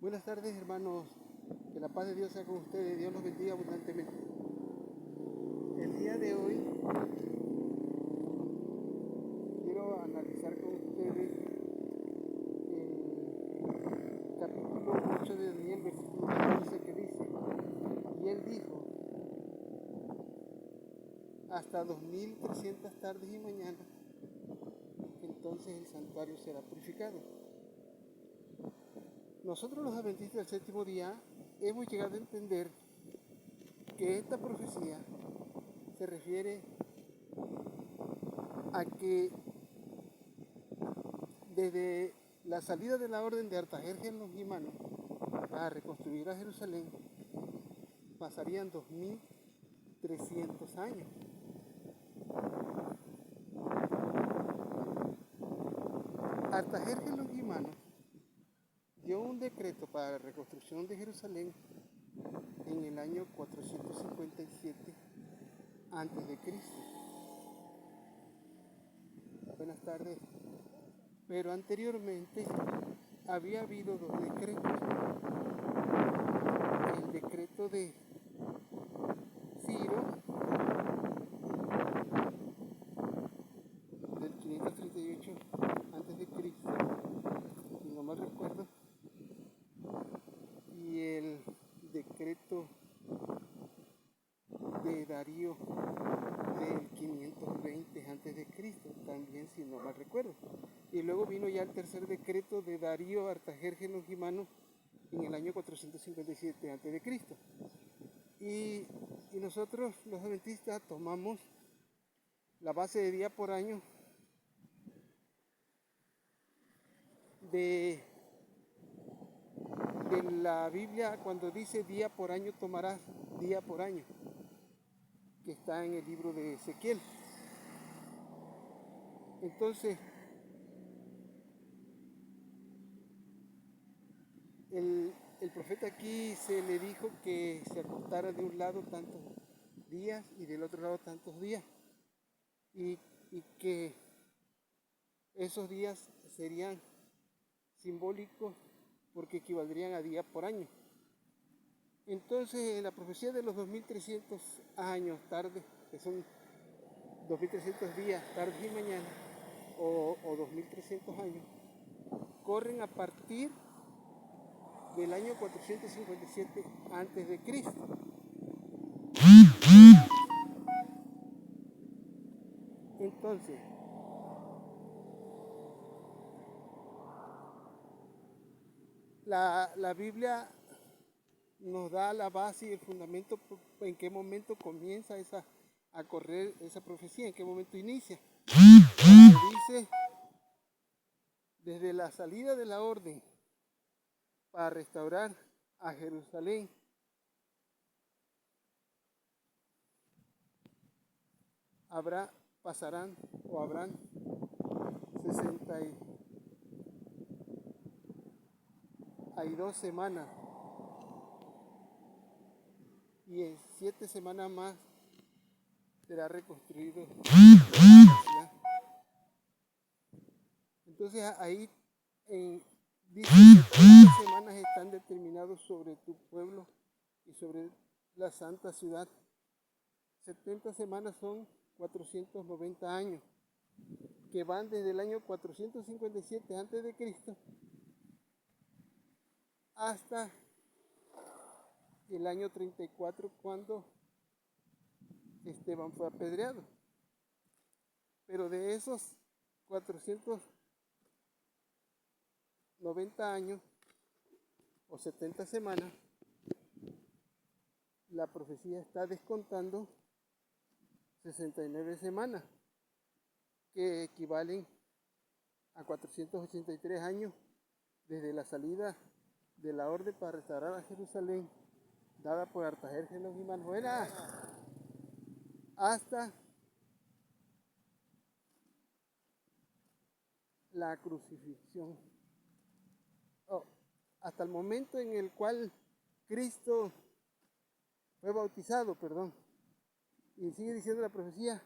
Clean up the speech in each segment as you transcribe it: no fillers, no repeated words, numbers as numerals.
Buenas tardes, hermanos. Que la paz de Dios sea con ustedes. Dios los bendiga abundantemente. El día de hoy quiero analizar con ustedes el capítulo 8 de Daniel, versículo 14, que dice: y él dijo, hasta 2300 tardes y mañanas, entonces el santuario será purificado. Nosotros los adventistas del séptimo día hemos llegado a entender que esta profecía se refiere a que desde la salida de la orden de Artajerjes Longimanus para reconstruir a Jerusalén pasarían 2300 años. Artajerjes Longimanus dio un decreto para la reconstrucción de Jerusalén en el año 457 a.C. Buenas tardes. Pero anteriormente había habido dos decretos. El decreto de Ciro del 538 a.C., si no mal recuerdo, y el decreto de Darío del 520 a.C., también si no mal recuerdo. Y luego vino ya el tercer decreto de Darío Artajerjes Longimanus en el año 457 a.C. Y nosotros los adventistas tomamos la base de día por año de la Biblia, cuando dice día por año tomarás día por año, que está en el libro de Ezequiel. Entonces, el profeta aquí se le dijo que se acostara de un lado tantos días y del otro lado tantos días, y que esos días serían simbólicos porque equivaldrían a día por año. Entonces, en la profecía de los 2300 años tarde, que son 2300 días, tardes y mañanas, o 2300 años, corren a partir del año 457 a.C. Entonces, la Biblia nos da la base y el fundamento en qué momento comienza a correr esa profecía, en qué momento inicia. Dice, desde la salida de la orden para restaurar a Jerusalén, habrán 62 semanas, y en 7 semanas más será reconstruido la ciudad. Entonces ahí dice que 30 semanas están determinados sobre tu pueblo y sobre la santa ciudad. 70 semanas son 490 años, que van desde el año 457 a.C. hasta el año 34, cuando Esteban fue apedreado. Pero de esos 490 años o 70 semanas, la profecía está descontando 69 semanas, que equivalen a 483 años desde la salida de la orden para restaurar a Jerusalén, dada por Artajerjes Longimanus, hasta la crucifixión, hasta el momento en el cual Cristo fue bautizado, y sigue diciendo la profecía,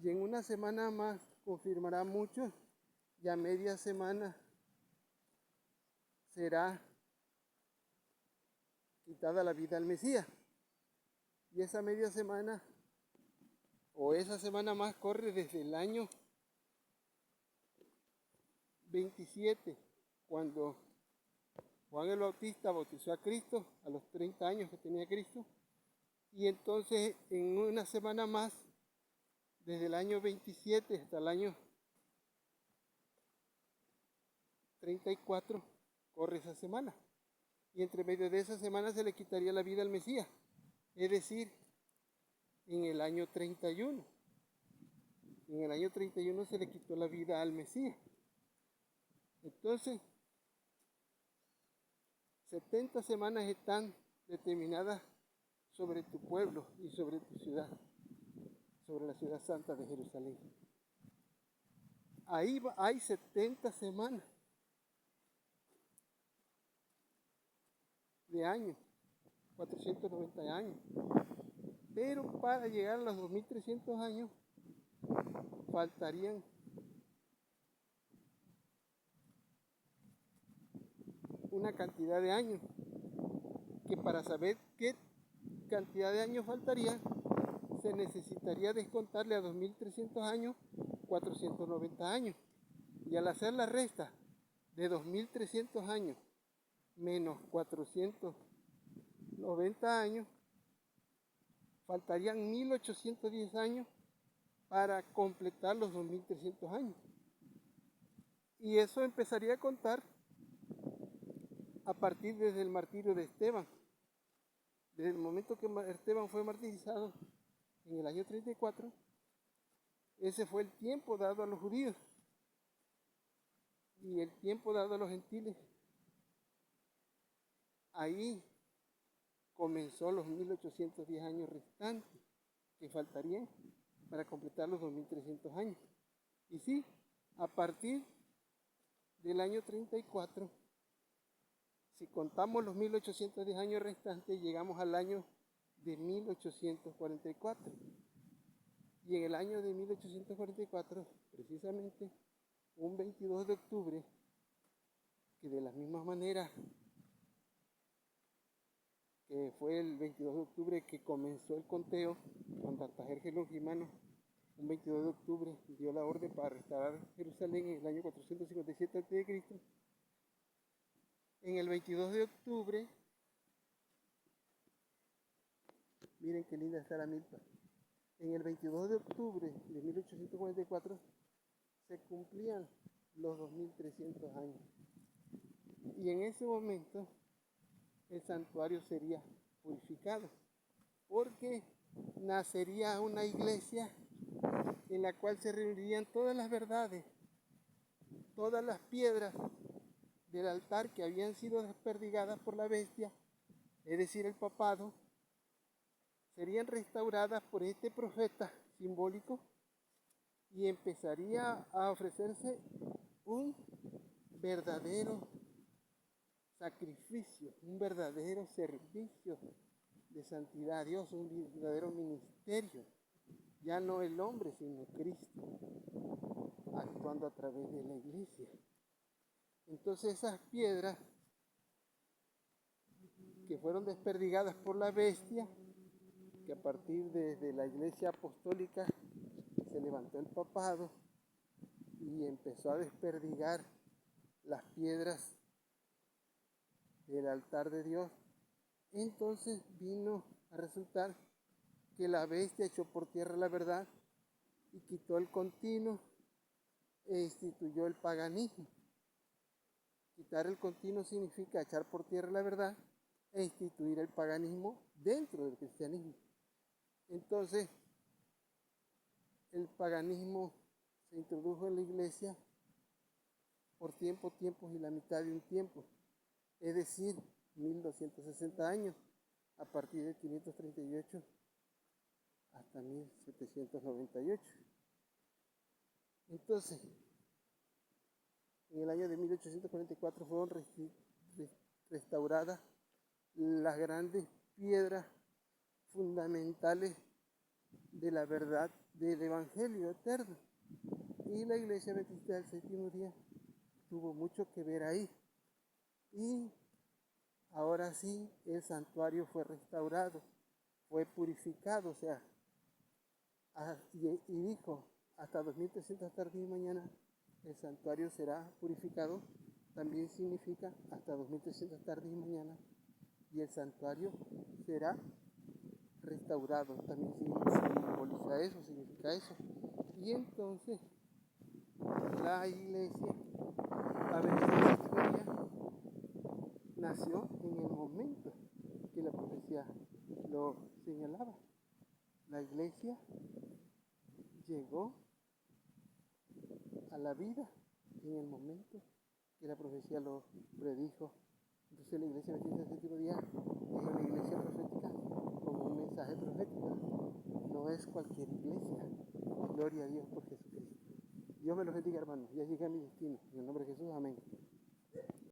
y en una semana más confirmará muchos, y a media semana será quitada la vida al Mesías. Y esa media semana, o esa semana más, corre desde el año 27, cuando Juan el Bautista bautizó a Cristo a los 30 años que tenía Cristo. Y entonces en una semana más, desde el año 27 hasta el año 34, corre esa semana. Y entre medio de esa semana se le quitaría la vida al Mesías. Es decir, en el año 31. En el año 31 se le quitó la vida al Mesías. Entonces, 70 semanas están determinadas sobre tu pueblo y sobre tu ciudad, sobre la ciudad santa de Jerusalén. Ahí hay 70 semanas de años, 490 años. Pero para llegar a los 2300 años, faltarían una cantidad de años, que para saber qué cantidad de años faltaría, se necesitaría descontarle a 2300 años 490 años. Y al hacer la resta de 2300 años menos 490 años, faltarían 1810 años para completar los 2300 años. Y eso empezaría a contar a partir desde el martirio de Esteban. Desde el momento que Esteban fue martirizado en el año 34, ese fue el tiempo dado a los judíos y el tiempo dado a los gentiles. Ahí comenzó los 1810 años restantes que faltarían para completar los 2300 años. Y sí, a partir del año 34, si contamos los 1810 años restantes, llegamos al año de 1844. Y en el año de 1844, precisamente, un 22 de octubre, que de la misma manera que fue el 22 de octubre que comenzó el conteo, cuando Artajerjes Longimano, un 22 de octubre, dio la orden para restaurar Jerusalén en el año 457 a.C. En el 22 de octubre, miren qué linda está la milpa. En el 22 de octubre de 1844 se cumplían los 2300 años. Y en ese momento el santuario sería purificado, porque nacería una iglesia en la cual se reunirían todas las verdades, todas las piedras del altar que habían sido desperdigadas por la bestia, es decir, el papado, serían restauradas por este profeta simbólico y empezaría a ofrecerse un verdadero sacrificio, un verdadero servicio de santidad a Dios, un verdadero ministerio. Ya no el hombre, sino Cristo, actuando a través de la iglesia. Entonces esas piedras que fueron desperdigadas por la bestia, que a partir de la iglesia apostólica se levantó el papado y empezó a desperdigar las piedras del altar de Dios, entonces vino a resultar que la bestia echó por tierra la verdad y quitó el continuo e instituyó el paganismo. Quitar el continuo significa echar por tierra la verdad e instituir el paganismo dentro del cristianismo. Entonces, el paganismo se introdujo en la iglesia por tiempos y la mitad de un tiempo, es decir, 1260 años, a partir de 538 hasta 1798. Entonces, en el año de 1844 fueron restauradas las grandes piedras fundamentales de la verdad del Evangelio eterno. Y la Iglesia Adventista del Séptimo Día tuvo mucho que ver ahí. Y ahora sí el santuario fue restaurado, fue purificado, o sea, y dijo, hasta 2300 tardes y mañana el santuario será purificado, también significa hasta 2300 tardes y mañana, y el santuario será restaurado, también simboliza eso, significa eso. Y entonces la iglesia, a ver, esa historia nació en el momento que la profecía lo señalaba. La iglesia llegó a la vida en el momento que la profecía lo predijo. Entonces la iglesia metida ese tipo de día es una iglesia profética con un mensaje profético. No es cualquier iglesia. Gloria a Dios por Jesucristo. Dios me los bendiga, hermanos. Ya llegué a mi destino. En el nombre de Jesús, amén.